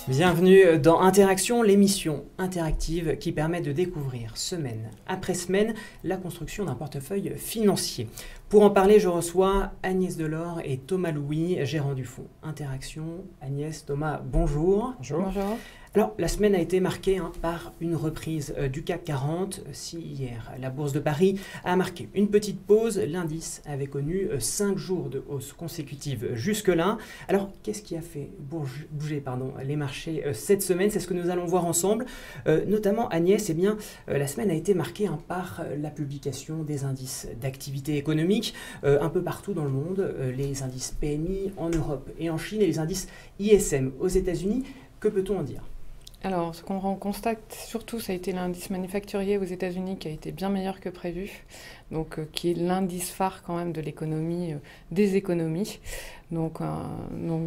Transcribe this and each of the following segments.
Bienvenue dans Interaction, l'émission interactive qui permet de découvrir semaine après semaine la construction d'un portefeuille financier. Pour en parler, je reçois Agnès Delors et Thomas Louis, gérants du fonds Interaction. Agnès, Thomas, bonjour. Bonjour. Bonjour. Alors, la semaine a été marquée par une reprise du CAC 40. Si hier, la bourse de Paris a marqué une petite pause, l'indice avait connu 5 jours de hausse consécutive jusque-là. Alors, qu'est-ce qui a fait bouger les marchés cette semaine? C'est ce que nous allons voir ensemble. Notamment, Agnès, la semaine a été marquée par la publication des indices d'activité économique un peu partout dans le monde. Les indices PMI en Europe et en Chine et les indices ISM aux États-Unis. Que peut-on en dire? Alors, ce qu'on constate surtout, ça a été l'indice manufacturier aux États-Unis qui a été bien meilleur que prévu, donc qui est l'indice phare quand même de l'économie, des économies. Donc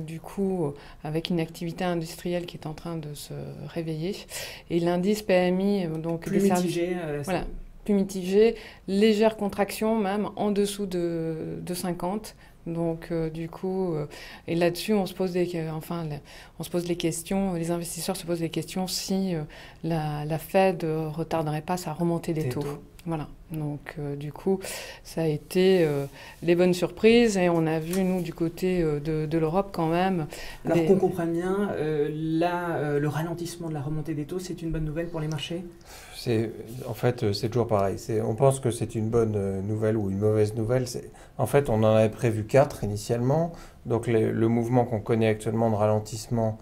du coup, avec une activité industrielle qui est en train de se réveiller, et l'indice PMI, donc plus mitigé. Voilà, plus mitigé, légère contraction même en dessous de 50. Donc du coup, et là-dessus, on se pose les questions, les investisseurs se posent des questions si la Fed retarderait pas sa remontée des taux. Voilà, donc du coup, ça a été les bonnes surprises et on a vu, nous, du côté de l'Europe quand même. Alors qu'on comprenne bien, le ralentissement de la remontée des taux, c'est une bonne nouvelle pour les marchés? En fait, c'est toujours pareil. On pense que c'est une bonne nouvelle ou une mauvaise nouvelle. En fait, on en avait prévu 4 initialement. Donc le mouvement qu'on connaît actuellement de ralentissement,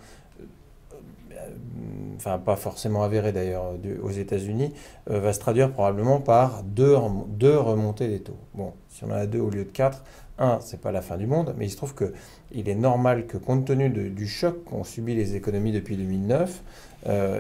enfin pas forcément avéré d'ailleurs aux États-Unis, va se traduire probablement par deux remontées des taux. Bon, si on en a 2 au lieu de 4, c'est pas la fin du monde, mais il se trouve qu'il est normal que compte tenu du choc qu'ont subi les économies depuis 2009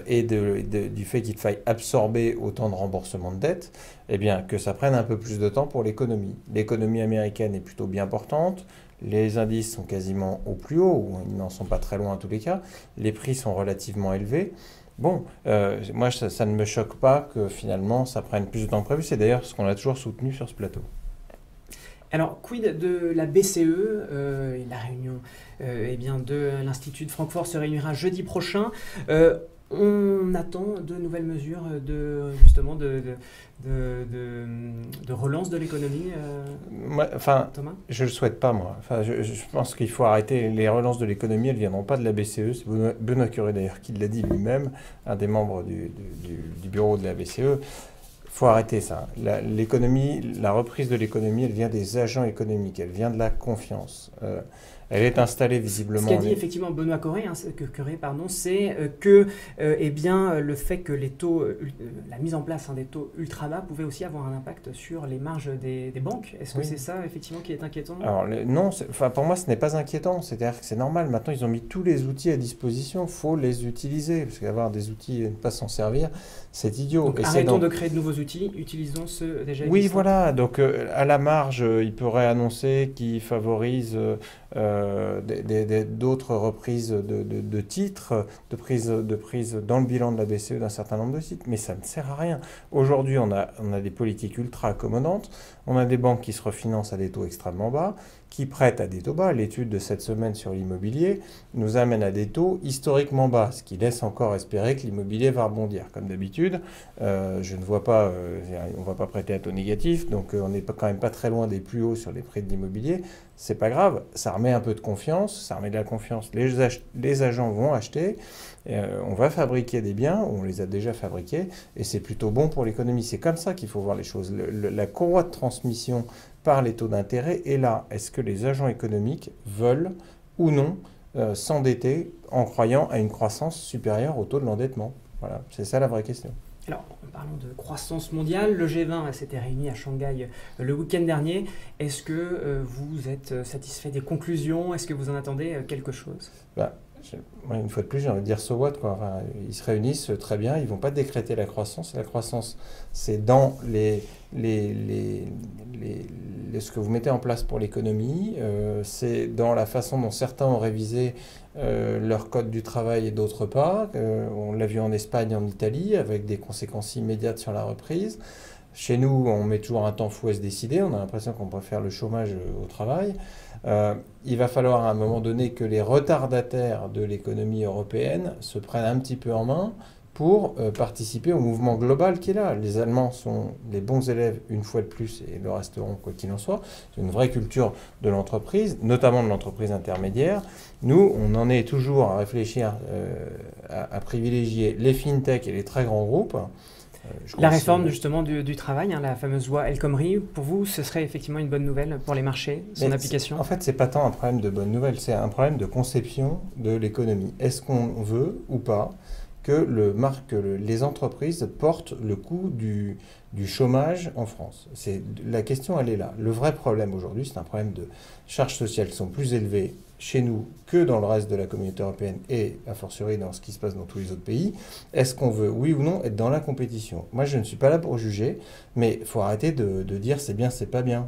et du fait qu'il faille absorber autant de remboursement de dettes, eh bien, que ça prenne un peu plus de temps pour l'économie. L'économie américaine est plutôt bien portante, les indices sont quasiment au plus haut, ou ils n'en sont pas très loin en tous les cas, les prix sont relativement élevés. Bon, moi ça ne me choque pas que finalement ça prenne plus de temps que prévu, c'est d'ailleurs ce qu'on a toujours soutenu sur ce plateau. Alors, quid de la BCE et la réunion de l'Institut de Francfort se réunira jeudi prochain. On attend de nouvelles mesures de relance de l'économie. Thomas ? Je ne le souhaite pas, moi. Je pense qu'il faut arrêter. Les relances de l'économie, elles ne viendront pas de la BCE. C'est Benoît Cœuré, d'ailleurs, qui l'a dit lui-même, un des membres du bureau de la BCE. Il faut arrêter ça. La reprise de l'économie, elle vient des agents économiques, elle vient de la confiance. Elle est installée visiblement... Ce qu'a dit effectivement Benoît Cœuré, c'est que le fait que les taux, la mise en place des taux ultra bas pouvait aussi avoir un impact sur les marges des banques. Est-ce que c'est ça effectivement qui est inquiétant? Alors non, pour moi ce n'est pas inquiétant. C'est-à-dire que c'est normal. Maintenant ils ont mis tous les outils à disposition. Il faut les utiliser. Parce qu'avoir des outils et ne pas s'en servir, c'est idiot. Donc, arrêtons de créer de nouveaux outils, utilisons ceux déjà existants. Oui, voilà. Donc à la marge, il pourrait annoncer qu'il favorise... d'autres reprises de titres, de prise dans le bilan de la BCE d'un certain nombre de titres, mais ça ne sert à rien. Aujourd'hui, on a des politiques ultra accommodantes, on a des banques qui se refinancent à des taux extrêmement bas, qui prêtent à des taux bas. L'étude de cette semaine sur l'immobilier nous amène à des taux historiquement bas, ce qui laisse encore espérer que l'immobilier va rebondir. Comme d'habitude, je ne vois pas, on ne va pas prêter à taux négatif, donc on n'est quand même pas très loin des plus hauts sur les prix de l'immobilier. C'est pas grave, ça remet un peu de confiance, ça remet de la confiance. Les agents vont acheter, on va fabriquer des biens, on les a déjà fabriqués, et c'est plutôt bon pour l'économie. C'est comme ça qu'il faut voir les choses. La courroie de transmission par les taux d'intérêt est là. Est-ce que les agents économiques veulent ou non s'endetter en croyant à une croissance supérieure au taux de l'endettement? Voilà, c'est ça la vraie question. Alors, en parlant de croissance mondiale, le G20 s'était réuni à Shanghai le week-end dernier. Est-ce que vous êtes satisfait des conclusions? Est-ce que vous en attendez quelque chose? Une fois de plus, j'ai envie de dire so what, quoi. Enfin, ils se réunissent très bien, ils ne vont pas décréter la croissance. La croissance, c'est dans ce que vous mettez en place pour l'économie, c'est dans la façon dont certains ont révisé leur code du travail et d'autres pas. On l'a vu en Espagne et en Italie, avec des conséquences immédiates sur la reprise. Chez nous, on met toujours un temps fou à se décider. On a l'impression qu'on préfère le chômage au travail. Il va falloir à un moment donné que les retardataires de l'économie européenne se prennent un petit peu en main pour participer au mouvement global qui est là. Les Allemands sont les bons élèves une fois de plus et le resteront quoi qu'il en soit. C'est une vraie culture de l'entreprise, notamment de l'entreprise intermédiaire. Nous, on en est toujours à réfléchir, à privilégier les fintech et les très grands groupes. La réforme justement du travail, la fameuse loi El Khomri, pour vous, ce serait effectivement une bonne nouvelle pour les marchés, son application? En fait, ce n'est pas tant un problème de bonne nouvelle, c'est un problème de conception de l'économie. Est-ce qu'on veut ou pas que les entreprises portent le coût du chômage en France? La question, elle est là. Le vrai problème aujourd'hui, c'est un problème de charges sociales qui sont plus élevées chez nous que dans le reste de la communauté européenne et a fortiori dans ce qui se passe dans tous les autres pays. Est-ce qu'on veut, oui ou non, être dans la compétition? Moi, je ne suis pas là pour juger, mais il faut arrêter de dire c'est bien, c'est pas bien.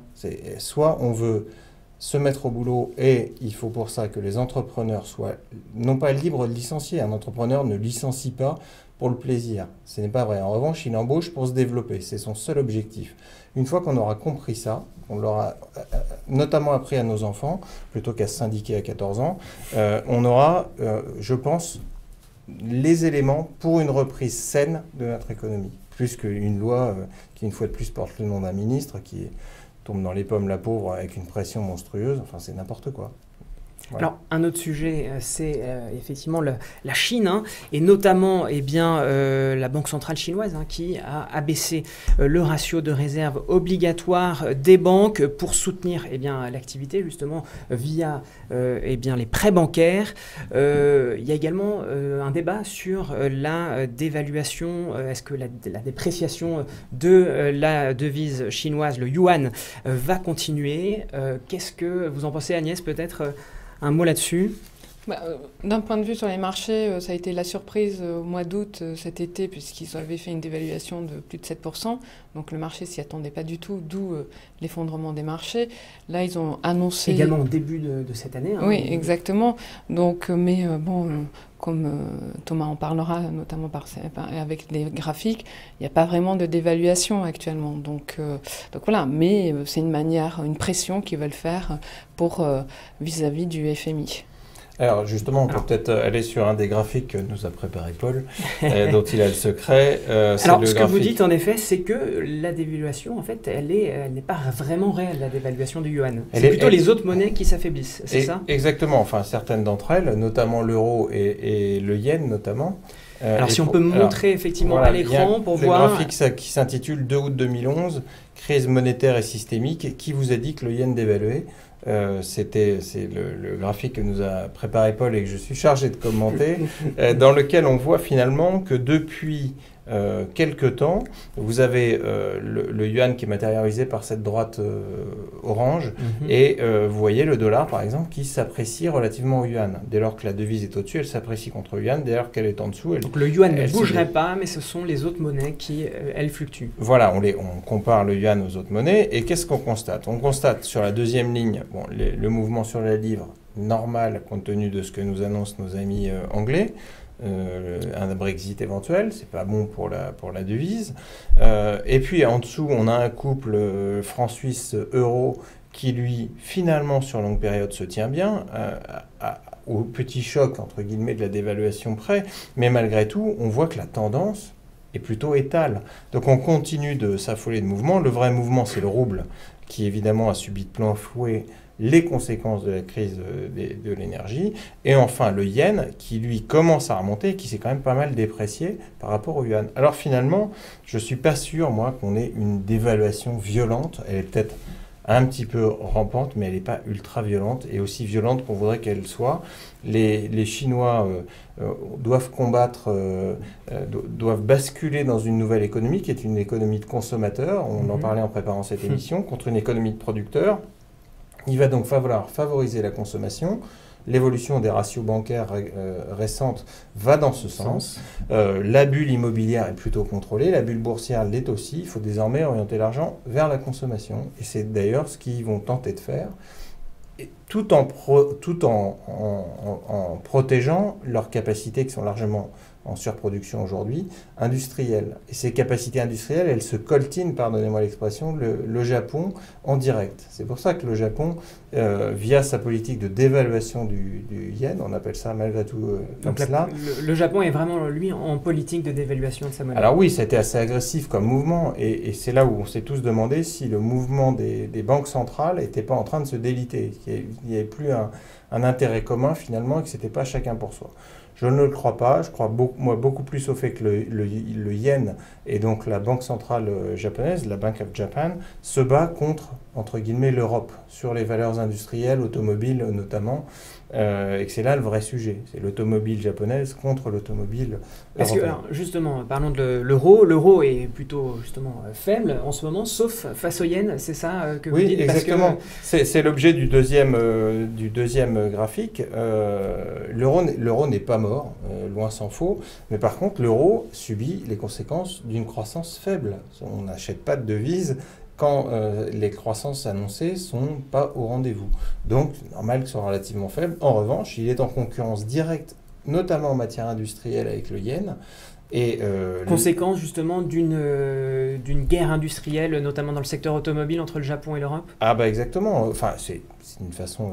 Soit on veut se mettre au boulot et il faut pour ça que les entrepreneurs soient non pas libres de licencier. Un entrepreneur ne licencie pas pour le plaisir. Ce n'est pas vrai. En revanche, il embauche pour se développer. C'est son seul objectif. Une fois qu'on aura compris ça, on l'aura notamment appris à nos enfants, plutôt qu'à se syndiquer à 14 ans, on aura, je pense, les éléments pour une reprise saine de notre économie. Plus qu'une loi qui, une fois de plus, porte le nom d'un ministre qui tombe dans les pommes la pauvre avec une pression monstrueuse. Enfin, c'est n'importe quoi. Voilà. Alors, un autre sujet, c'est effectivement la Chine, et notamment la Banque centrale chinoise qui a abaissé le ratio de réserve obligatoire des banques pour soutenir l'activité, justement, via les prêts bancaires. Il y a également un débat sur la dévaluation. Est-ce que la dépréciation de la devise chinoise, le yuan, va continuer? Qu'est-ce que vous en pensez, Agnès, peut-être un mot là-dessus? D'un point de vue sur les marchés, ça a été la surprise au mois d'août cet été, puisqu'ils avaient fait une dévaluation de plus de 7%. Donc le marché s'y attendait pas du tout, d'où l'effondrement des marchés. Là, ils ont annoncé... Également au début de cette année. Oui, exactement. Donc, comme Thomas en parlera, notamment avec les graphiques, il n'y a pas vraiment de dévaluation actuellement. Donc voilà, mais c'est une pression qu'ils veulent faire pour vis-à-vis du FMI. Alors justement, on peut peut-être aller sur un des graphiques que nous a préparé Paul, dont il a le secret. Alors, ce que vous dites en effet, c'est que la dévaluation, en fait, elle n'est pas vraiment réelle, la dévaluation du yuan. C'est plutôt les autres monnaies qui s'affaiblissent, c'est ça? Exactement, enfin certaines d'entre elles, notamment l'euro et le yen notamment. Alors si on peut montrer effectivement à l'écran pour voir... Le graphique qui s'intitule 2 août 2011, crise monétaire et systémique, qui vous a dit que le yen dévaluait? C'est le graphique que nous a préparé Paul et que je suis chargé de commenter, dans lequel on voit finalement que depuis quelques temps, vous avez le yuan qui est matérialisé par cette droite orange, et vous voyez le dollar par exemple qui s'apprécie relativement au yuan. Dès lors que la devise est au-dessus, elle s'apprécie contre le yuan, dès lors qu'elle est en dessous, donc le yuan ne bougerait pas, mais ce sont les autres monnaies qui, elles, fluctuent. Voilà, on compare le yuan aux autres monnaies, et qu'est-ce qu'on constate? On constate sur la deuxième ligne, le mouvement sur la livre, normal compte tenu de ce que nous annoncent nos amis anglais, un Brexit éventuel, c'est pas bon pour la devise. Et puis en dessous, on a un couple franc-suisse-euro qui, lui, finalement, sur longue période, se tient bien, au petit choc, entre guillemets, de la dévaluation près, mais malgré tout, on voit que la tendance est plutôt étale. Donc on continue de s'affoler de mouvement. Le vrai mouvement, c'est le rouble, qui évidemment a subi de plein fouet les conséquences de la crise de l'énergie, et enfin le yen qui lui commence à remonter et qui s'est quand même pas mal déprécié par rapport au yuan. Alors finalement, je suis pas sûr, moi, qu'on ait une dévaluation violente. Elle est peut-être un petit peu rampante, mais elle n'est pas ultra violente, et aussi violente qu'on voudrait qu'elle soit. Les Chinois doivent doivent basculer dans une nouvelle économie qui est une économie de consommateurs. On en parlait en préparant cette émission, contre une économie de producteurs. Il va donc falloir favoriser la consommation. L'évolution des ratios bancaires récentes va dans ce sens. La bulle immobilière est plutôt contrôlée, la bulle boursière l'est aussi. Il faut désormais orienter l'argent vers la consommation. Et c'est d'ailleurs ce qu'ils vont tenter de faire, tout en protégeant leurs capacités qui sont largement en surproduction aujourd'hui, industrielle. Et ces capacités industrielles, elles se coltinent, pardonnez-moi l'expression, le Japon en direct. C'est pour ça que le Japon, via sa politique de dévaluation du yen, on appelle ça malgré tout comme cela. Le Japon est vraiment, lui, en politique de dévaluation de sa monnaie. Alors oui, ça a été assez agressif comme mouvement, et c'est là où on s'est tous demandé si le mouvement des banques centrales n'était pas en train de se déliter, qu'il n'y avait plus un intérêt commun finalement, et que ce n'était pas chacun pour soi. Je ne le crois pas. Je crois beaucoup plus au fait que le yen et donc la banque centrale japonaise, la Bank of Japan, se bat contre, entre guillemets, l'Europe sur les valeurs industrielles, automobiles notamment, et que c'est là le vrai sujet. C'est l'automobile japonaise contre l'automobile européenne. Parce que, alors, justement, parlons de l'euro. L'euro est plutôt, justement, faible en ce moment, sauf face au yen, c'est ça que vous dites? Oui, exactement. C'est l'objet du deuxième graphique. L'euro n'est pas mort, loin s'en faut, mais par contre, l'euro subit les conséquences d'une croissance faible. On n'achète pas de devises quand les croissances annoncées ne sont pas au rendez-vous. Donc, normal que ce soit relativement faible. En revanche, il est en concurrence directe, notamment en matière industrielle avec le yen. Et conséquence justement d'une guerre industrielle, notamment dans le secteur automobile, entre le Japon et l'Europe? Ah bah exactement. Enfin, c'est une façon,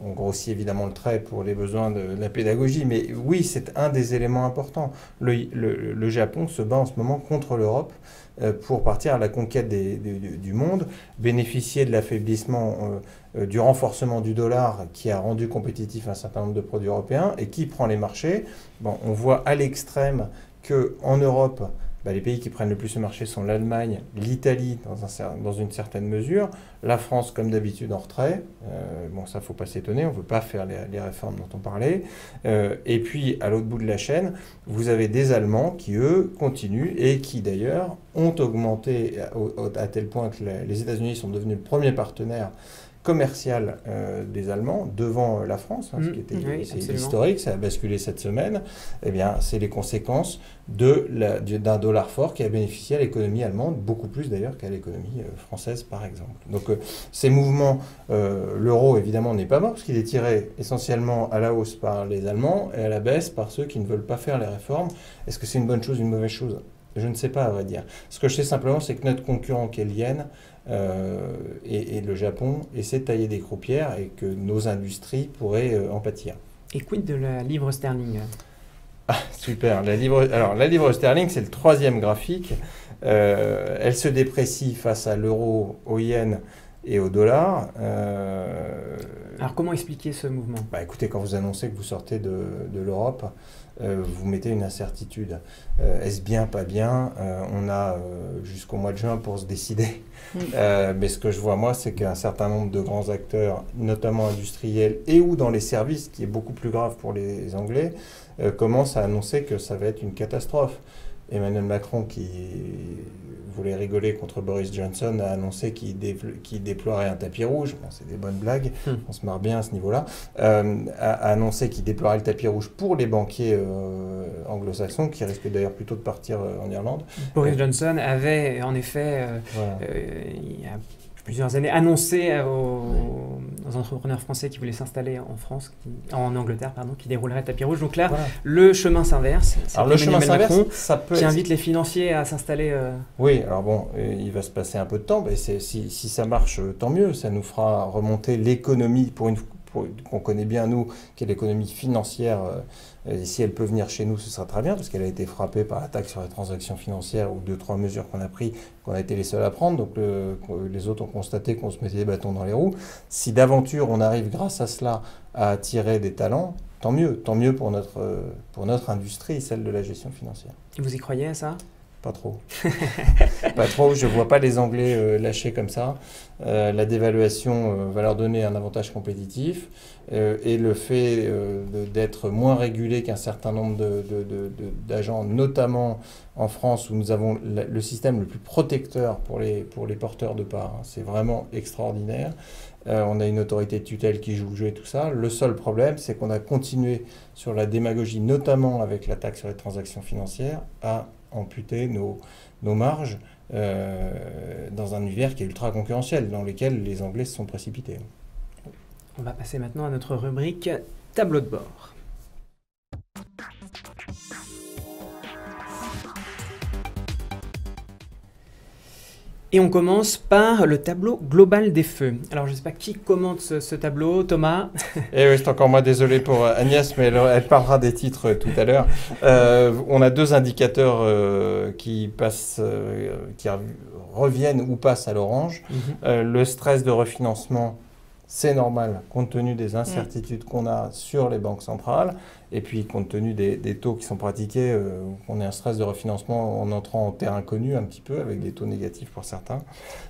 on grossit évidemment le trait pour les besoins de la pédagogie, mais oui, c'est un des éléments importants. Le Japon se bat en ce moment contre l'Europe pour partir à la conquête du monde, bénéficier de l'affaiblissement, du renforcement du dollar qui a rendu compétitif un certain nombre de produits européens et qui prend les marchés. Bon, on voit à l'extrême qu'en Europe, les pays qui prennent le plus le marché sont l'Allemagne, l'Italie dans une certaine mesure, la France comme d'habitude en retrait. Bon, ça, il ne faut pas s'étonner, on ne veut pas faire les réformes dont on parlait. Et puis, à l'autre bout de la chaîne, vous avez des Allemands qui, eux, continuent et qui, d'ailleurs, ont augmenté à tel point que les États-Unis sont devenus le premier partenaire commercial des Allemands devant la France, ce qui était historique, ça a basculé cette semaine. Eh bien, c'est les conséquences d'un dollar fort qui a bénéficié à l'économie allemande, beaucoup plus d'ailleurs qu'à l'économie française, par exemple. Donc, ces mouvements, l'euro, évidemment, n'est pas mort, parce qu'il est tiré essentiellement à la hausse par les Allemands et à la baisse par ceux qui ne veulent pas faire les réformes. Est-ce que c'est une bonne chose ou une mauvaise chose? Je ne sais pas, à vrai dire. Ce que je sais simplement, c'est que notre concurrent, qui est le yen, et le Japon essaie de tailler des croupières et que nos industries pourraient en pâtir. Et quid de la livre sterling? Ah, super. La livre sterling, c'est le troisième graphique. Elle se déprécie face à l'euro, au yen et au dollar. Alors comment expliquer ce mouvement? Écoutez, quand vous annoncez que vous sortez de l'Europe, vous mettez une incertitude. Est-ce bien, pas bien? On a jusqu'au mois de juin pour se décider. Mais ce que je vois, moi, c'est qu'un certain nombre de grands acteurs, notamment industriels et ou dans les services, ce qui est beaucoup plus grave pour les Anglais, commencent à annoncer que ça va être une catastrophe. Emmanuel Macron, qui voulait rigoler contre Boris Johnson, a annoncé qu'il déploierait un tapis rouge. Bon, c'est des bonnes blagues, on se marre bien à ce niveau-là. A annoncé qu'il déploierait le tapis rouge pour les banquiers anglo-saxons, qui risquaient d'ailleurs plutôt de partir en Irlande. Boris Johnson avait en effet, il y a plusieurs années, annoncé aux entrepreneurs français qui voulaient s'installer en France, en Angleterre, qui dérouleraient le tapis rouge. Donc là, le chemin s'inverse. Alors le chemin s'inverse, ça peut qui invite les financiers à s'installer. Oui, alors bon, il va se passer un peu de temps, mais si ça marche, tant mieux. Ça nous fera remonter l'économie qu'on connaît bien, nous, qui est l'économie financière. Et si elle peut venir chez nous, ce sera très bien, parce qu'elle a été frappée par la taxe sur les transactions financières ou 2-3 mesures qu'on a prises, qu'on a été les seuls à prendre. Donc les autres ont constaté qu'on se mettait des bâtons dans les roues. Si d'aventure on arrive grâce à cela à attirer des talents, tant mieux pour notre industrie, celle de la gestion financière. Et vous y croyez à ça? Pas trop. Pas trop, je ne vois pas les Anglais lâcher comme ça. La dévaluation va leur donner un avantage compétitif et le fait d'être moins régulé qu'un certain nombre d'agents, notamment en France où nous avons le système le plus protecteur pour les porteurs de parts. C'est vraiment extraordinaire. On a une autorité de tutelle qui joue le jeu et tout ça. Le seul problème, c'est qu'on a continué sur la démagogie, notamment avec la taxe sur les transactions financières, à amputer nos marges dans un univers qui est ultra concurrentiel, dans lequel les Anglais se sont précipités. On va passer maintenant à notre rubrique tableau de bord. Et on commence par le tableau global des feux. Alors, je ne sais pas qui commente ce tableau, Thomas. Et oui, c'est encore moi, désolé pour Agnès, mais elle parlera des titres tout à l'heure. On a deux indicateurs qui reviennent ou passent à l'orange. Le stress de refinancement, c'est normal, compte tenu des incertitudes qu'on a sur les banques centrales. Et puis, compte tenu des taux qui sont pratiqués, on a un stress de refinancement en entrant en terre inconnue un petit peu, avec des taux négatifs pour certains.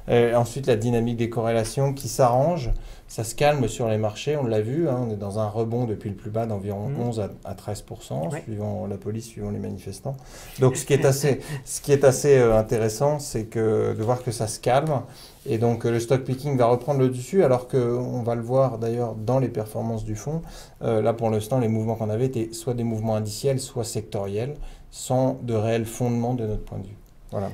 Ensuite, la dynamique des corrélations qui s'arrange. Ça se calme sur les marchés, on l'a vu, hein, on est dans un rebond depuis le plus bas d'environ 11 à 13%, suivant la police, suivant les manifestants. Donc, ce qui est assez intéressant, c'est de voir que ça se calme. Et donc, le stock picking va reprendre le dessus, alors qu'on va le voir d'ailleurs dans les performances du fonds. Là, pour l'instant, les mouvements qu'on avait étaient soit des mouvements indiciels, soit sectoriels, sans de réel fondement de notre point de vue. Voilà.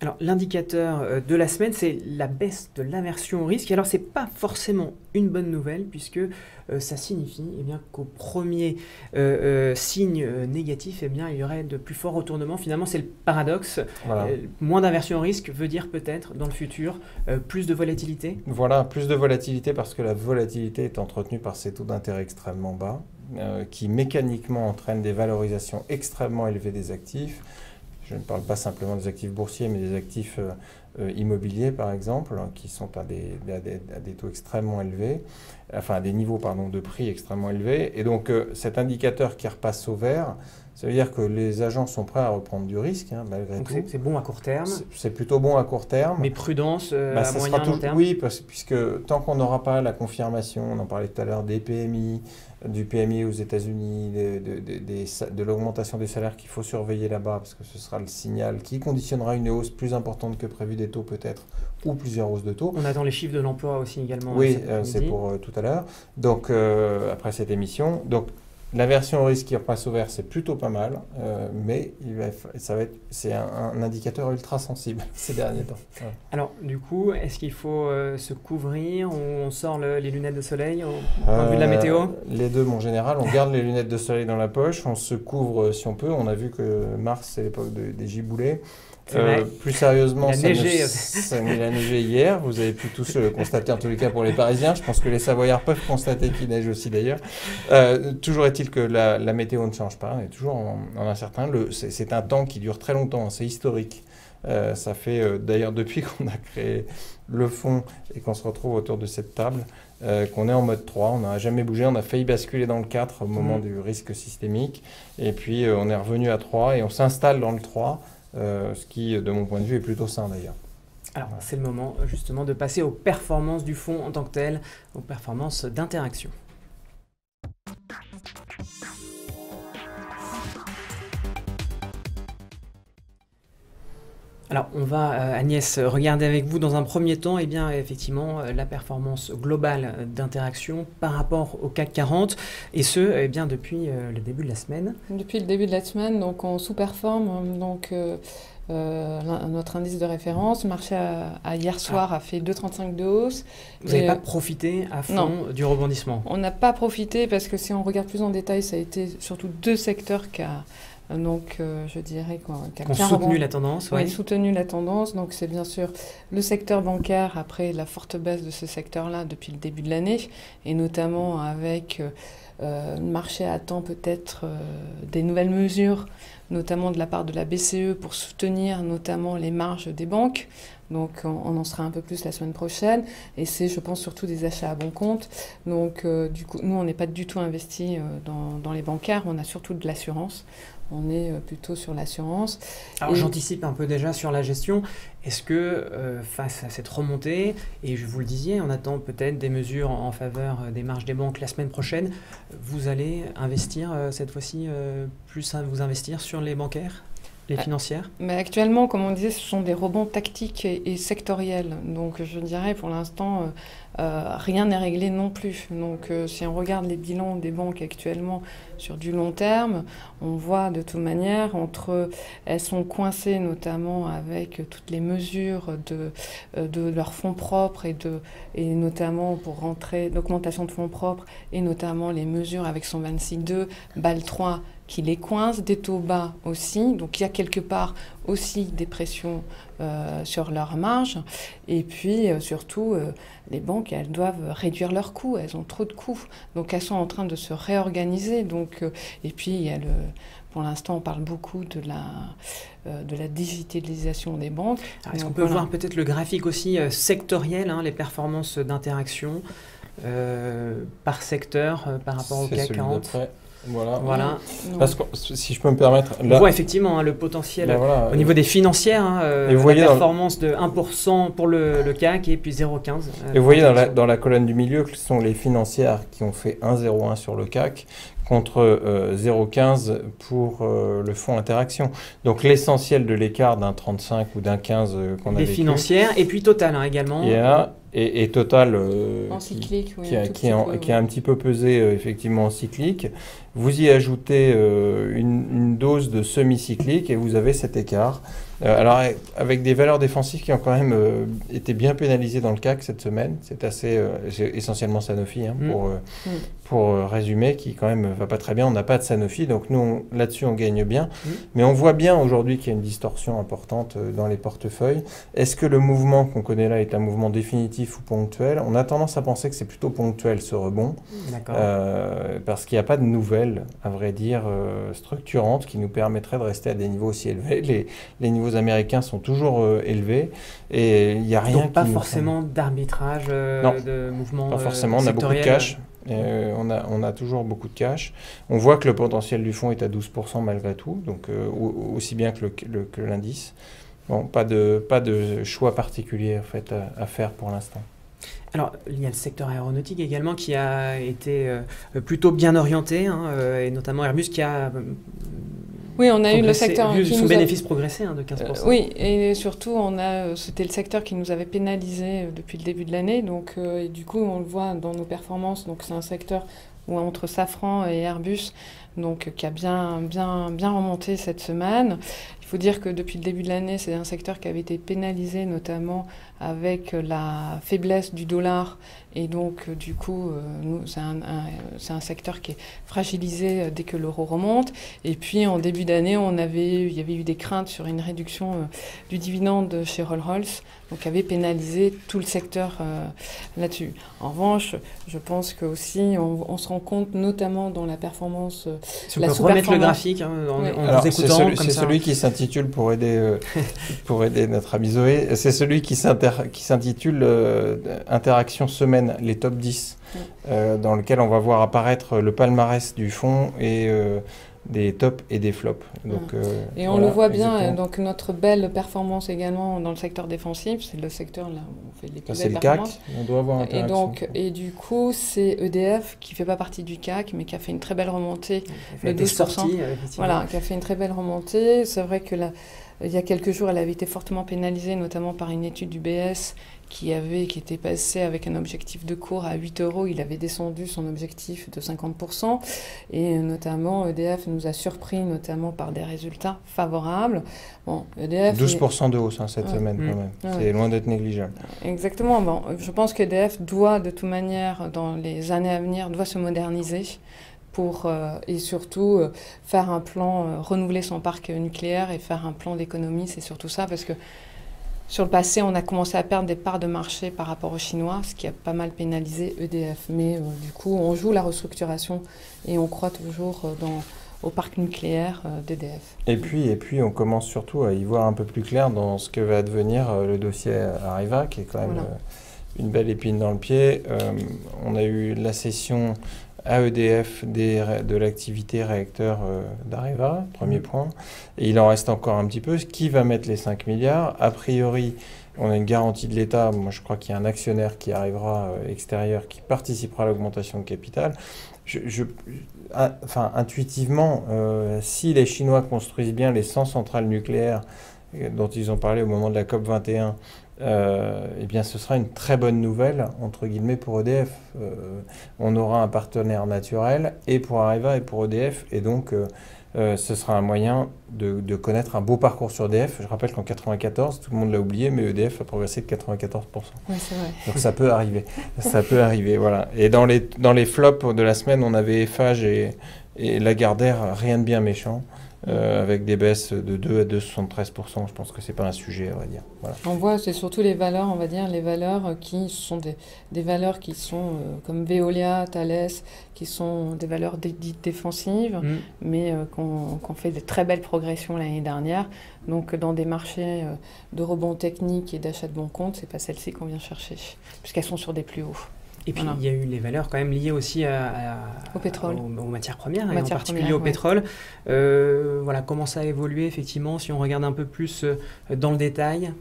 Alors, l'indicateur de la semaine, c'est la baisse de l'aversion au risque. Alors, ce n'est pas forcément une bonne nouvelle, puisque ça signifie qu'au premier signe négatif, il y aurait de plus forts retournements. Finalement, c'est le paradoxe. Voilà. Moins d'aversion au risque veut dire peut-être, dans le futur, plus de volatilité. Voilà, plus de volatilité, parce que la volatilité est entretenue par ces taux d'intérêt extrêmement bas, qui mécaniquement entraînent des valorisations extrêmement élevées des actifs. Je ne parle pas simplement des actifs boursiers, mais des actifs immobiliers, par exemple, qui sont à des taux extrêmement élevés, enfin à des niveaux de prix extrêmement élevés. Et donc, cet indicateur qui repasse au vert, ça veut dire que les agents sont prêts à reprendre du risque, malgré tout. C'est bon à court terme. C'est plutôt bon à court terme. Mais prudence à moyen long terme. Oui, puisque tant qu'on n'aura pas la confirmation, on en parlait tout à l'heure, des PMI, du PMI aux États-Unis, de l'augmentation des salaires qu'il faut surveiller là-bas, parce que ce sera le signal qui conditionnera une hausse plus importante que prévu des taux peut-être, ou plusieurs hausses de taux. On attend les chiffres de l'emploi aussi également. Oui, c'est pour tout à l'heure. Donc, après cette émission. Donc, l'aversion au risque qui repasse au vert, c'est plutôt pas mal, mais c'est un indicateur ultra sensible ces derniers temps. Ouais. Alors, du coup, est-ce qu'il faut se couvrir ou on sort les lunettes de soleil au point de vue de la météo? Les deux, en général, on garde les lunettes de soleil dans la poche, on se couvre si on peut. On a vu que mars, c'est l'époque des giboulées. Plus sérieusement, il a neigé hier. Vous avez pu tous le constater, en tous les cas pour les Parisiens. Je pense que les Savoyards peuvent constater qu'il neige aussi d'ailleurs. Toujours est-il que la météo ne change pas. On est toujours en incertain. C'est un temps qui dure très longtemps. C'est historique. Ça fait d'ailleurs depuis qu'on a créé le fonds et qu'on se retrouve autour de cette table, qu'on est en mode 3. On n'a jamais bougé. On a failli basculer dans le 4 au moment du risque systémique. Et puis on est revenu à 3 et on s'installe dans le 3. Ce qui, de mon point de vue, est plutôt sain d'ailleurs. Alors, c'est le moment justement de passer aux performances du fonds en tant que tel, aux performances d'interaction. Alors, on va, Agnès, regarder avec vous dans un premier temps, effectivement, la performance globale d'Interaction par rapport au CAC 40, et ce, depuis le début de la semaine. Depuis le début de la semaine, donc on sous-performe, notre indice de référence. Le marché hier soir a fait 2,35 de hausse. Vous n'avez pas profité à fond du rebondissement? On n'a pas profité parce que si on regarde plus en détail, ça a été surtout deux secteurs qui a... je dirais qu'on soutenu la tendance. Oui, soutenu la tendance. Donc, c'est bien sûr le secteur bancaire, après la forte baisse de ce secteur-là depuis le début de l'année, et notamment avec le marché attend peut-être des nouvelles mesures, notamment de la part de la BCE pour soutenir notamment les marges des banques. Donc, on en sera un peu plus la semaine prochaine. Et c'est, je pense, surtout des achats à bon compte. Donc, du coup, nous, on n'est pas du tout investis dans les bancaires. On a surtout de l'assurance. On est plutôt sur l'assurance. Alors, j'anticipe un peu déjà sur la gestion. Est-ce que, face à cette remontée, et je vous le disais, on attend peut-être des mesures en faveur des marges des banques la semaine prochaine, vous allez investir cette fois-ci, plus vous investir sur les bancaires, les financières? Mais actuellement, comme on disait, ce sont des rebonds tactiques et sectoriels. Donc, je dirais, pour l'instant, rien n'est réglé non plus. Donc, si on regarde les bilans des banques actuellement sur du long terme, on voit de toute manière, elles sont coincées notamment avec toutes les mesures de leurs fonds propres et notamment pour rentrer l'augmentation de fonds propres et notamment les mesures avec son 26.2, BAL 3, qui les coince, des taux bas aussi. Donc il y a quelque part aussi des pressions sur leurs marges. Et puis, surtout, les banques, elles doivent réduire leurs coûts. Elles ont trop de coûts. Donc, elles sont en train de se réorganiser. Donc, et puis, il y a pour l'instant, on parle beaucoup de la digitalisation des banques. Est-ce qu'on peut voir peut-être le graphique aussi sectoriel, les performances d'interaction par secteur par rapport au CAC 40? Voilà. Parce que, si je peux me permettre... Là, on voit effectivement le potentiel au niveau des financières, la performance de 1% pour le CAC et puis 0,15. Et vous voyez dans la colonne du milieu que ce sont les financières qui ont fait 1,01 sur le CAC contre 0,15 pour le fonds Interaction. Donc l'essentiel de l'écart d'un 35 ou d'un 15 qu'on a vécu. Les financières et puis Total également. Et Total en cyclique, qui a un petit peu pesé effectivement en cyclique. Vous y ajoutez une dose de semi-cyclique et vous avez cet écart. Alors avec des valeurs défensives qui ont quand même été bien pénalisées dans le CAC cette semaine. C'est essentiellement Sanofi pour résumer, qui quand même va pas très bien. On n'a pas de Sanofi, donc nous là-dessus on gagne bien. Mais on voit bien aujourd'hui qu'il y a une distorsion importante dans les portefeuilles. Est-ce que le mouvement qu'on connaît là est un mouvement définitif ou ponctuel? On a tendance à penser que c'est plutôt ponctuel ce rebond, parce qu'il n'y a pas de nouvelles, à vrai dire, structurantes qui nous permettraient de rester à des niveaux aussi élevés. Les niveaux américains sont toujours élevés et il n'y a rien. Donc pas forcément d'arbitrage, de mouvement. Pas forcément. On a beaucoup de cash. On a toujours beaucoup de cash. On voit que le potentiel du fonds est à 12% malgré tout, donc aussi bien que l'indice. Bon, pas de choix particulier en fait à faire pour l'instant. Alors, il y a le secteur aéronautique également qui a été plutôt bien orienté, et notamment Airbus qui a oui, on a eu le secteur vu son bénéfice progresser de 15%. Oui, et surtout, c'était le secteur qui nous avait pénalisé depuis le début de l'année. Donc, et du coup, on le voit dans nos performances. Donc, c'est un secteur où entre Safran et Airbus, donc qui a bien remonté cette semaine. Il faut dire que depuis le début de l'année, c'est un secteur qui avait été pénalisé, notamment avec la faiblesse du dollar. Et donc, du coup, c'est un secteur qui est fragilisé dès que l'euro remonte. Et puis, en début d'année, il y avait eu des craintes sur une réduction du dividende chez Rolls-Royce, donc qui avait pénalisé tout le secteur là-dessus. En revanche, je pense qu'aussi, on se rend compte, notamment dans la performance... Si on peut remettre le graphique en vous écoutant. C'est celui qui s'intitule, pour aider notre ami Zoé, c'est celui qui s'intitule Interaction semaine, les top 10, dans lequel on va voir apparaître le palmarès du fonds et des tops et des flops. Donc, et on le voit bien, donc notre belle performance également dans le secteur défensif, c'est le secteur là où on fait les plus belles performances. C'est le CAC, on doit avoir Interaction. Et du coup, c'est EDF qui ne fait pas partie du CAC, mais qui a fait une très belle remontée, le 12%. Voilà, qui a fait une très belle remontée. C'est vrai que il y a quelques jours, elle avait été fortement pénalisée, notamment par une étude du BS qui était passé avec un objectif de cours à 8 €. Il avait descendu son objectif de 50%. Et notamment, EDF nous a surpris, notamment par des résultats favorables. Bon, EDF... 12% de hausse cette semaine, quand même. C'est loin d'être négligeable. Exactement. Bon, je pense qu'EDF doit, de toute manière, dans les années à venir, doit se moderniser et surtout faire un plan, renouveler son parc nucléaire et faire un plan d'économie. C'est surtout ça, parce que sur le passé, on a commencé à perdre des parts de marché par rapport aux Chinois, ce qui a pas mal pénalisé EDF. Mais du coup, on joue la restructuration et on croit toujours au parc nucléaire d'EDF. Et puis, on commence surtout à y voir un peu plus clair dans ce que va devenir le dossier Areva, qui est quand même une belle épine dans le pied. On a eu la cession à EDF de l'activité réacteur d'Areva, premier point. Et il en reste encore un petit peu. Qui va mettre les 5 milliards? A priori, on a une garantie de l'État. Moi, je crois qu'il y a un actionnaire qui arrivera extérieur, qui participera à l'augmentation de capital. Intuitivement, si les Chinois construisent bien les 100 centrales nucléaires dont ils ont parlé au moment de la COP 21, eh bien, ce sera une très bonne nouvelle, entre guillemets, pour EDF. On aura un partenaire naturel, et pour Areva et pour EDF, et donc ce sera un moyen de connaître un beau parcours sur EDF. Je rappelle qu'en 1994, tout le monde l'a oublié, mais EDF a progressé de 94%. Oui, c'est vrai. Donc ça peut arriver. Ça peut arriver, voilà. Et dans les flops de la semaine, on avait Eiffage et Lagardère, rien de bien méchant. avec des baisses de 2 à 2,73%. Je pense que c'est pas un sujet, on va dire. Voilà. On voit, c'est surtout les valeurs, on va dire, les valeurs qui sont des valeurs qui sont comme Veolia, Thales, qui sont des valeurs dites défensives, mais qu'on fait de très belles progressions l'année dernière. Donc dans des marchés de rebond technique et d'achat de bons comptes, c'est pas celles-ci qu'on vient chercher, puisqu'elles sont sur des plus hauts. Et puis, il y a eu les valeurs quand même liées aussi au pétrole, aux matières premières, et en particulier au pétrole. Voilà, comment ça a évolué, effectivement, si on regarde un peu plus dans le détail.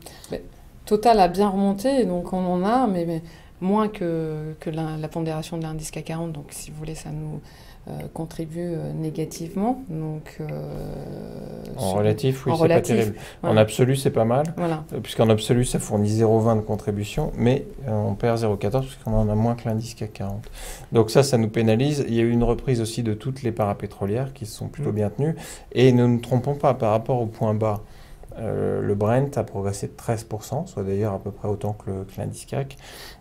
Total a bien remonté, donc on en a, mais moins que la pondération de l'indice CAC 40. Donc, si vous voulez, ça nous contribue négativement. Donc, en relatif, oui, c'est pas terrible. Voilà. En absolu, c'est pas mal, voilà. Puisqu'en absolu, ça fournit 0,20 de contribution, mais on perd 0,14 puisqu'on en a moins que l'indice CAC 40. Donc ça nous pénalise. Il y a eu une reprise aussi de toutes les parapétrolières qui se sont plutôt bien tenues. Et ne nous trompons pas, par rapport au point bas, le Brent a progressé de 13%, soit d'ailleurs à peu près autant que l'indice CAC.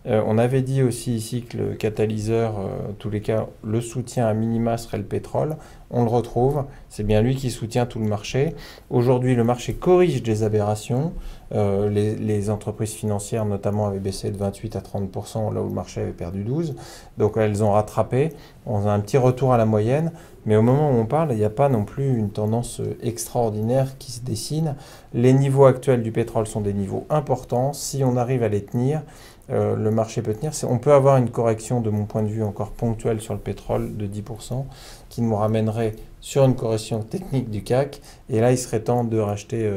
On avait dit aussi ici que le catalyseur, en tous les cas, le soutien à minima serait le pétrole. On le retrouve, c'est bien lui qui soutient tout le marché. Aujourd'hui, le marché corrige des aberrations. Les entreprises financières, notamment, avaient baissé de 28 à 30%, là où le marché avait perdu 12%. Donc elles ont rattrapé. On a un petit retour à la moyenne. Mais au moment où on parle, il n'y a pas non plus une tendance extraordinaire qui se dessine. Les niveaux actuels du pétrole sont des niveaux importants. Si on arrive à les tenir, le marché peut tenir. On peut avoir une correction, de mon point de vue, encore ponctuelle sur le pétrole de 10%, qui nous ramènerait sur une correction technique du CAC. Et là, il serait temps de racheter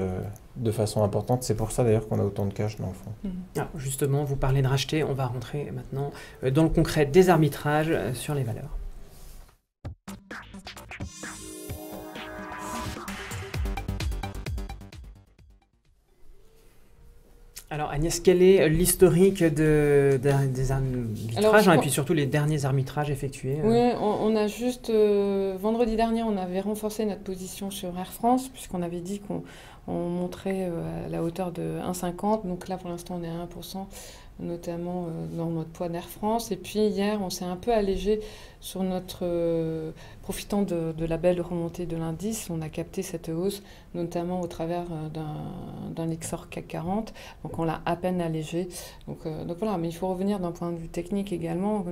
de façon importante. C'est pour ça d'ailleurs qu'on a autant de cash dans le fond. Alors justement, vous parlez de racheter. On va rentrer maintenant dans le concret des arbitrages sur les valeurs. Alors Agnès, quel est l'historique des arbitrages et puis surtout les derniers arbitrages effectués Oui, on a juste, vendredi dernier, on avait renforcé notre position sur Air France, puisqu'on avait dit qu'on montrait à la hauteur de 1,50. Donc là, pour l'instant, on est à 1%, notamment dans notre poids d'Air France. Et puis hier, on s'est un peu allégé sur notre... profitant de la belle remontée de l'indice, on a capté cette hausse, notamment au travers d'un Lyxor CAC 40. Donc on l'a à peine allégé. Donc voilà, mais il faut revenir d'un point de vue technique également.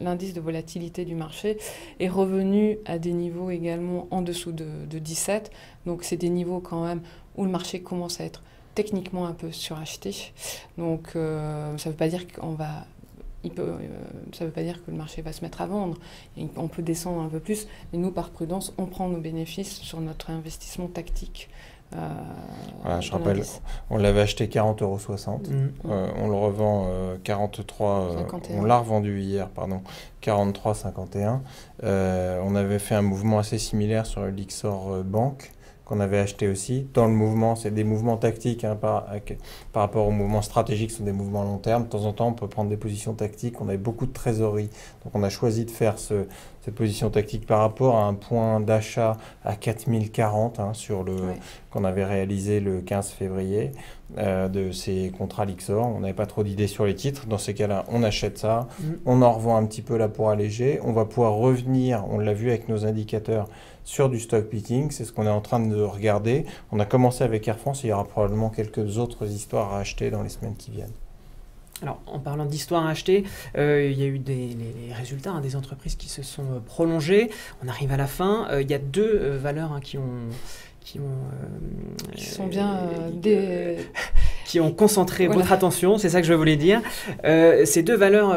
L'indice de volatilité du marché est revenu à des niveaux également en dessous de 17. Donc c'est des niveaux quand même où le marché commence à être techniquement un peu suracheté. Donc ça ne veut pas dire ça ne veut pas dire que le marché va se mettre à vendre. On peut descendre un peu plus, mais nous, par prudence, on prend nos bénéfices sur notre investissement tactique. Voilà, je rappelle, on l'avait acheté 40,60 €. On le revend 43. On l'a revendu hier, pardon, 43,51 €. On avait fait un mouvement assez similaire sur le Lyxor Banque, qu'on avait acheté aussi. Dans le mouvement, c'est des mouvements tactiques par rapport aux mouvements stratégiques, ce sont des mouvements long terme. De temps en temps, on peut prendre des positions tactiques. On avait beaucoup de trésorerie, donc on a choisi de faire cette position tactique par rapport à un point d'achat à 4040 qu'on avait réalisé le 15 février de ces contrats Lyxor. On n'avait pas trop d'idées sur les titres. Dans ces cas-là, on achète ça. On en revend un petit peu là pour alléger. On va pouvoir revenir, on l'a vu avec nos indicateurs, sur du stock picking. C'est ce qu'on est en train de regarder. On a commencé avec Air France. Il y aura probablement quelques autres histoires à acheter dans les semaines qui viennent. Alors, en parlant d'histoire à acheter, il y a eu les résultats des entreprises qui se sont prolongés. On arrive à la fin. Il y a deux valeurs qui sont bien qui ont concentré votre attention, c'est ça que je voulais dire. Ces deux valeurs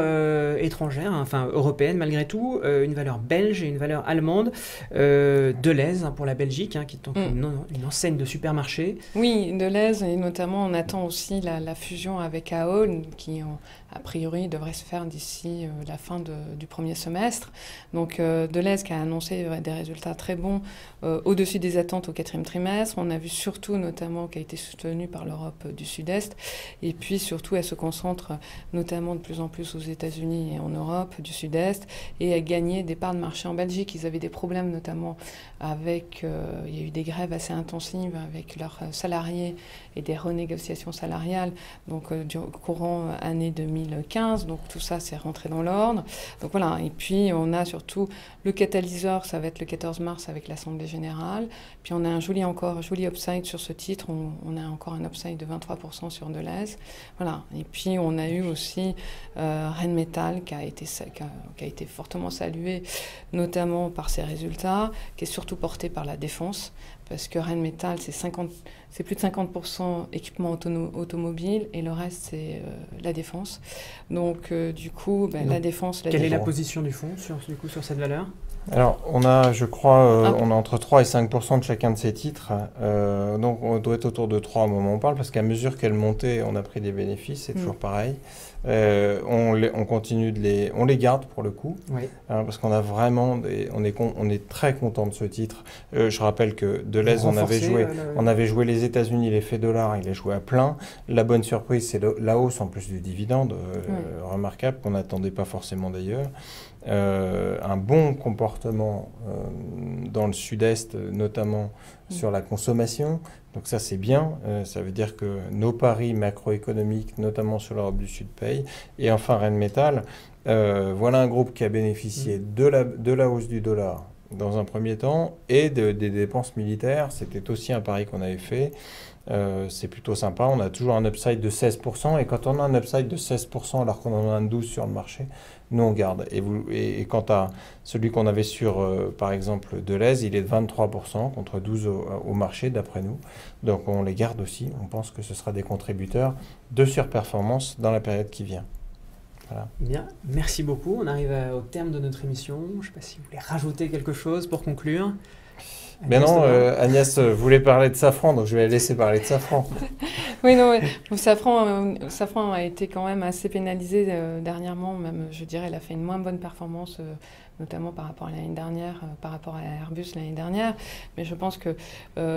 étrangères, enfin européennes malgré tout, une valeur belge et une valeur allemande, Delhaize pour la Belgique, qui est donc une enseigne de supermarché. Oui, Delhaize, et notamment on attend aussi la fusion avec Ahold, qui a priori devrait se faire d'ici la fin du premier semestre. Donc Delhaize qui a annoncé des résultats très bons, au-dessus des attentes au quatrième trimestre. On a vu surtout notamment qui a été soutenu par l'Europe du Sud-Est. Et puis surtout, elle se concentre notamment de plus en plus aux États-Unis et en Europe du Sud-Est et a gagné des parts de marché en Belgique. Ils avaient des problèmes notamment avec... il y a eu des grèves assez intensives avec leurs salariés et des renégociations salariales donc, du courant année 2020. 2015, donc tout ça c'est rentré dans l'ordre. Donc voilà, et puis on a surtout le catalyseur, ça va être le 14 mars avec l'Assemblée Générale. Puis on a un joli upside sur ce titre, on a encore un upside de 23% sur Deleuze. Voilà, et puis on a eu aussi Rheinmetall qui a été fortement salué, notamment par ses résultats, qui est surtout porté par la défense, parce que Rheinmetall, c'est plus de 50% équipement automobile et le reste, c'est la défense. Donc, du coup, la défense... Quelle est la position du fonds sur cette valeur ? Alors, on a, je crois, on a entre 3 et 5% de chacun de ces titres. Donc, on doit être autour de 3 au moment où on parle, parce qu'à mesure qu'elles montaient, on a pris des bénéfices, c'est toujours pareil. On continue on les garde pour le coup, parce qu'on a vraiment, on est très content de ce titre. Je rappelle que Deleuze, on avait joué les États-Unis, l'effet dollar, il est joué à plein. La bonne surprise, c'est la hausse en plus du dividende, remarquable, qu'on n'attendait pas forcément d'ailleurs. Un bon comportement dans le sud-est, notamment sur la consommation. Donc ça, c'est bien. Ça veut dire que nos paris macroéconomiques, notamment sur l'Europe du Sud, payent. Et enfin, Rheinmetall, voilà un groupe qui a bénéficié de la hausse du dollar dans un premier temps et des dépenses militaires. C'était aussi un pari qu'on avait fait. C'est plutôt sympa. On a toujours un upside de 16%. Et quand on a un upside de 16% alors qu'on en a un 12% sur le marché, nous on garde. Et quant à celui qu'on avait sur, par exemple, Deleuze, il est de 23% contre 12% au marché d'après nous. Donc on les garde aussi. On pense que ce sera des contributeurs de surperformance dans la période qui vient. Voilà. Bien, merci beaucoup. On arrive au terme de notre émission. Je ne sais pas si vous voulez rajouter quelque chose pour conclure. Ben non, Agnès voulait parler de Safran, donc je vais la laisser parler de Safran. Oui, non, Safran a été quand même assez pénalisé dernièrement, même je dirais, il a fait une moins bonne performance, notamment par rapport à l'année dernière, par rapport à Airbus l'année dernière. Mais je pense que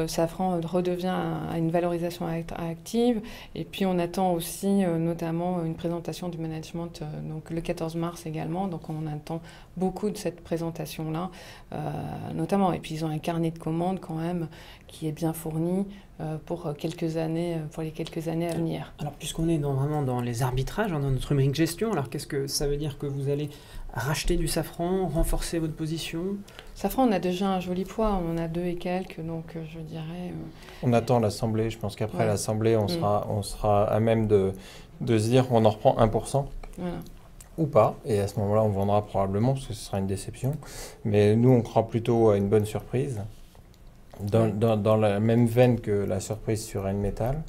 Safran redevient à une valorisation active. Et puis on attend aussi notamment une présentation du management, donc le 14 mars également. Donc on attend beaucoup de cette présentation-là, notamment. Et puis ils ont un carnet de commandes quand même qui est bien fourni pour les quelques années à venir. Alors puisqu'on est vraiment dans les arbitrages, dans notre rubrique gestion, alors qu'est-ce que ça veut dire que vous allez racheter du Safran, renforcer votre position? Safran, on a déjà un joli poids, on a 2 et quelques, donc je dirais... On attend l'Assemblée, je pense qu'après l'Assemblée, on sera à même de se dire qu'on en reprend 1%. Voilà. Ou pas, et à ce moment-là, on vendra probablement, parce que ce sera une déception. Mais nous, on croit plutôt à une bonne surprise, dans la même veine que la surprise sur Rheinmetall.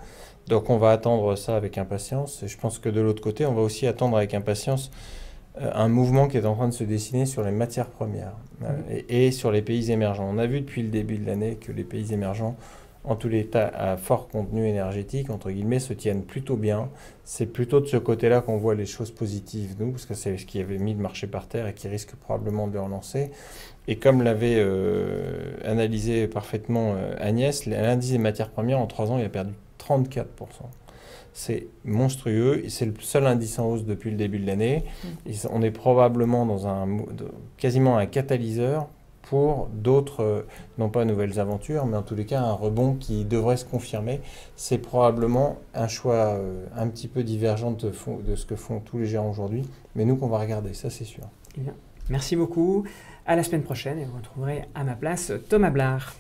Donc on va attendre ça avec impatience. Et je pense que de l'autre côté, on va aussi attendre avec impatience un mouvement qui est en train de se dessiner sur les matières premières et sur les pays émergents. On a vu depuis le début de l'année que les pays émergents, en tous les cas à fort contenu énergétique, entre guillemets, se tiennent plutôt bien. C'est plutôt de ce côté-là qu'on voit les choses positives, nous, parce que c'est ce qui avait mis le marché par terre et qui risque probablement de le relancer. Et comme l'avait analysé parfaitement Agnès, l'indice des matières premières, en 3 ans, il a perdu 34%. C'est monstrueux, c'est le seul indice en hausse depuis le début de l'année. On est probablement dans quasiment un catalyseur pour d'autres, non pas nouvelles aventures, mais en tous les cas un rebond qui devrait se confirmer. C'est probablement un choix un petit peu divergent de ce que font tous les gérants aujourd'hui, mais nous qu'on va regarder, ça c'est sûr. Bien. Merci beaucoup, à la semaine prochaine et vous retrouverez à ma place Thomas Blard.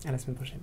À la semaine prochaine.